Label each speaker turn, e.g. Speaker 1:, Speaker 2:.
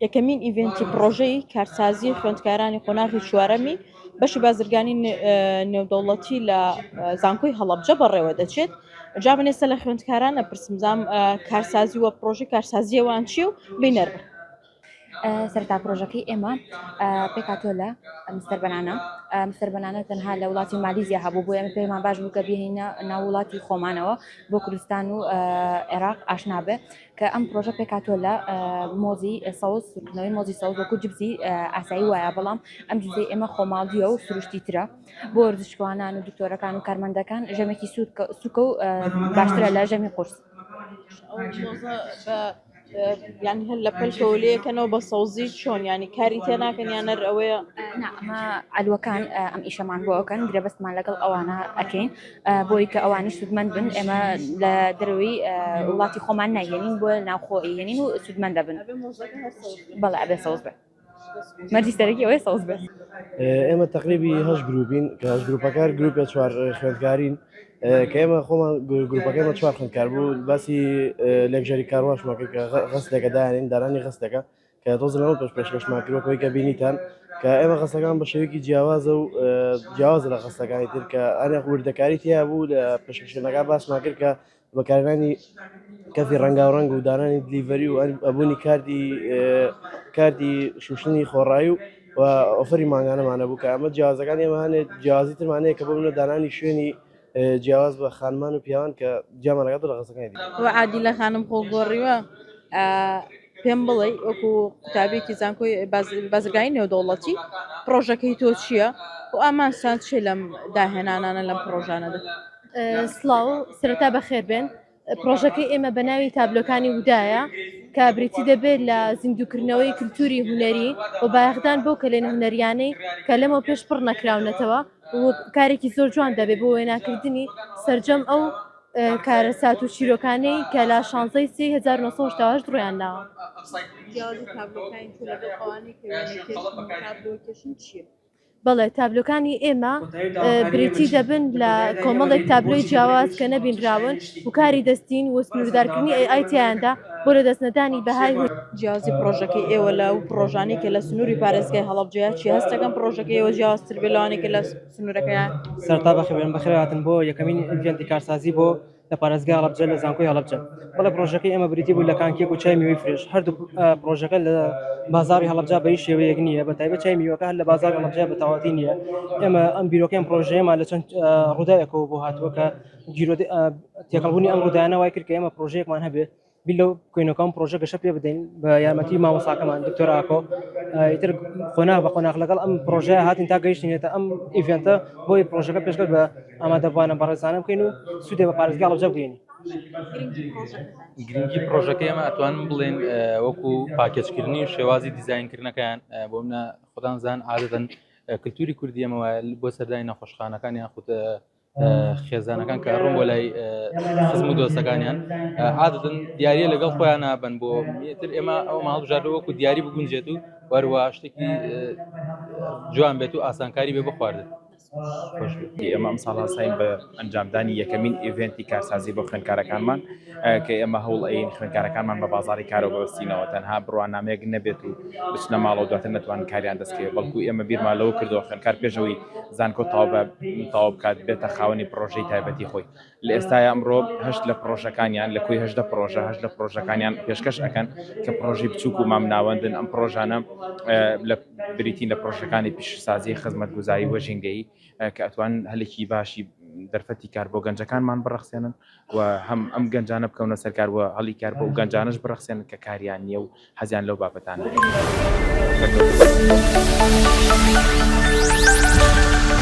Speaker 1: یەکەمین ئیڤنتی پرۆژەی کارسازی خوێندکارانی قۆناغی چوارەمی بەشی بازرگانی نێودەوڵەتی لە زانکۆی هەڵەبجە بەڕێوە دەچێت. جا من ئێستا لە خوێندکاران ئەپرسم زانم کارسازی وە پرۆژەی کارسازیەوان چییە و بینەرە.
Speaker 2: سەرتا پرۆژەکەی ئێمە پێکاتۆ لە مستەر بەنانە تەنها لە وڵاتی مالیزیا هەبوو، بۆ ئێمە پێمان باش بوو کە بهێنە ناو وڵاتی خۆمانەوە بۆ کوردستان و عێراق ئاشنابێ کە ئەم پرۆژە پێکاتۆ لە مۆزی سەوز سوورکردنەوەی مۆزی سەوز وەکو جبزی ئاسایی وایە، بەڵام ئەم جبزەی ئێمە خۆماڵیە و سروشتی ترە بۆ وەرزشکوانان و دکتۆرەکان و کارمەندەکان ژەمێکی سووکە و باشترە لە ژەمی قورس. یعنی هەر لە پەلکەولەیەکەنەوە بە سەوزی چۆن ینی کاری تێ ناکەن یانەر ئەوەیە ئەمە ئەلوەکان ئەم ئیشەمان بۆ ئەوکەن درەبەستمان لەگەڵ ئەوانە ئەکەین بۆی کە ئەوانی سودمەند بن. ئێمە لە دەروی وڵاتی خۆمان نایێنین بۆ ناوخۆی یێنین و سودمەند دەبن. بەڵێ ئەبێ سەوز بێ مەجلیسەرێکی ئەوەی سەوز بێت.
Speaker 3: ئێمە تقریبی 8 گروپین کە 8 گروپەکار گروپە 4 خوێندکارین کە ئێمە خۆمان گروپەکەمە 4 خوێندکار بوو باسی لەکژەری کارواشماکە کە غەستێکە دایانین دارانی غەستەکە کە تۆز لەمە پێشکەشمان کردوەکەوەی کە بینیتان کە ئێمە غەستەکان بە شێوەیەکی جیاوازە و جیاوازە لە غەستەکانی تر کە ئەنێ وردەکاری تیا بوو لە پێشکەشێنەکە باسمان کرد کە بەکارهێنانی کەفی ڕەنگاوڕەنگ و دانانی دلیڤەری و ئەبوونی کاردی شوشتنی خۆڕایی و ئۆفەری ماگانەمانە بوو کە ئەمە جیازەکان ئێمەهانێت جیازی ترمانەیە کە بۆ منە دانانی شوێنی جیاواز بە خانمان و پیاوان کە جیامانەکەات لە غەزەکانی دی
Speaker 1: و عادی لە خانم خۆگۆڕیوە پێم بڵێ وەکو قوتابێکی زانکۆی بازرگانی نێودەوڵەتی پرۆژەکەی تۆ چییە و ئامانسان چێ لەم داهێنانانە لەم پرۆژانەدا؟
Speaker 4: سڵاو سرەتا بەخێر بێن. پرۆژەکەی ئێمە بە ناوی تابلۆکانی ودایە کە بریتی دەبێت لە زیندوکردنەوەی کللتوری هوەری و بایەخدان بۆ کەلێن هوەریانەی کە لەمەوە پێش پڕ نەکراونەتەوە و کارێکی زۆر جوان دەبێت بۆ وێناکردنی سەرجەم ئەو کارە سات و چیرۆکانەی کە لە 16/1970 ڕۆیانداوە. بەڵێ تابلۆکانی ئێمە بریتی دەبن لە کۆمەڵێک تابلۆی جیاواز کە نەبینراون و کاری دەستین و سنووردارکردنی ئایتیاندا بۆ لە دەستنەدانی بەهای
Speaker 1: جیازی پرۆژەکەی ئێوە لە و پرۆژانێک کە لە سنووری پارێزگای هەڵەبجەیە چی هەستەکەم پرۆژەکەی ئێوە جیاوازتر بێ لەوانێکە لە سنوورەکەیان؟
Speaker 5: سەرتا بەخێر هاتن بۆ یەکەمین ئیڤێنتی کارسازی بۆ لە پارێزگای هەڵەبجە لە زانکۆی هەڵەبجە. بەڵێ پرۆژەکەی ئێمە بریتی بوو لە کانکێک و چای میوەی فرێژ. هەردوو پرۆژەکە لە بازاری هەڵەبجە بە هیچ شێوەیەک نییە، بە تایبەت چای میوەکە هەر لە بازاری هەڵەبجە بە تەواوەتی نییە. ئێمە ئەم بیرۆکەیان پرۆژەیەمان لە چەند ڕووداوێکەوە بۆ هاتووە کە تێکەڵبوونی ئەم ڕووداوانە وای کرد کە ئێمە پرۆژەیەکمان هەبێت بیل لەو کوێنەکەم پرۆژە گەشە پێ بدەین بە یارمەتی مامۆستاکەمان دکتۆر ئاکۆ ئیتر قۆناغ بە قۆناغ لەگەڵ ئەم پرۆژەیە هاتین تا گەیشتینێتە ئەم ئیڤێنتە بۆی پرۆژەکە پێشکەوت بە ئامادەبوانە بەڕێزانە بکەین و سوودێ بە پارێزگای هەڵەبجە بگەینی.
Speaker 6: گرنگی پرۆژەکەی ئێمە ئەتوانم بڵێن وەکو پاکێجکردنی و شێوازی دیزاینکردنەکەیان بۆ منە خۆدان زان عادەتەن کللتوری کوردی ئەمەوە بۆ سەردانی نەخۆشخانەکان یان خودە خێزانەکان کە ڕۆم بۆ لای خزم و دۆستەکانیان عادەتەن دیاریە لەگەڵ خۆیان نابن بۆ تر ئێمە ئەو ماڵبژاردە وەکو دیاری بگونجێت و وەروە شتێکی جوان بێت و ئاسانکاری بێ بۆ خواردن.
Speaker 7: ئێمە ئەم ساڵ هەساین بە ئەنجامدانی یەکەمین ئیڤێنتی کارسازی بۆ خوێندکارەکانمان کە ئێمە هەوڵ ئەین خوێندکارەکانمان بە بازاری کارەوە بەوەستینەوە تەنها بڕوانامەیەک نەبێت و بچنە ماڵەوە دواتر نەتوانن کاریان دەستکەوێت، بەڵکو ئێمە بیرمان لەوە کردەوە خوێندکار پێشەوەی زانکۆ تەواو بکات بێتە خاوەنی پرۆژەی تایبەتی خۆی. لە ئێستای ئەمڕۆ هەشت لە پرۆژەکانیان لە کوی هەشت لە پرۆژەکانیان پێشکەش ئەکەن کە پرۆژی بچووک و مامناوەندن. ئەم پرۆژانە لە بریتین لە پرۆژەکانی پیشسازی خزمەتگوزاری وەژینگەی کە ئەتوان هەلێکی باشی دەرفەتی کار بۆ گەنجەکانمان بڕەخسێنن و هەم ئەم گەنجانە بکەونە سەرکار و هەڵی کار بۆ گەنجانش بڕەخسێنن کە کاریان نییە و حەزیان لەو بابەتانە.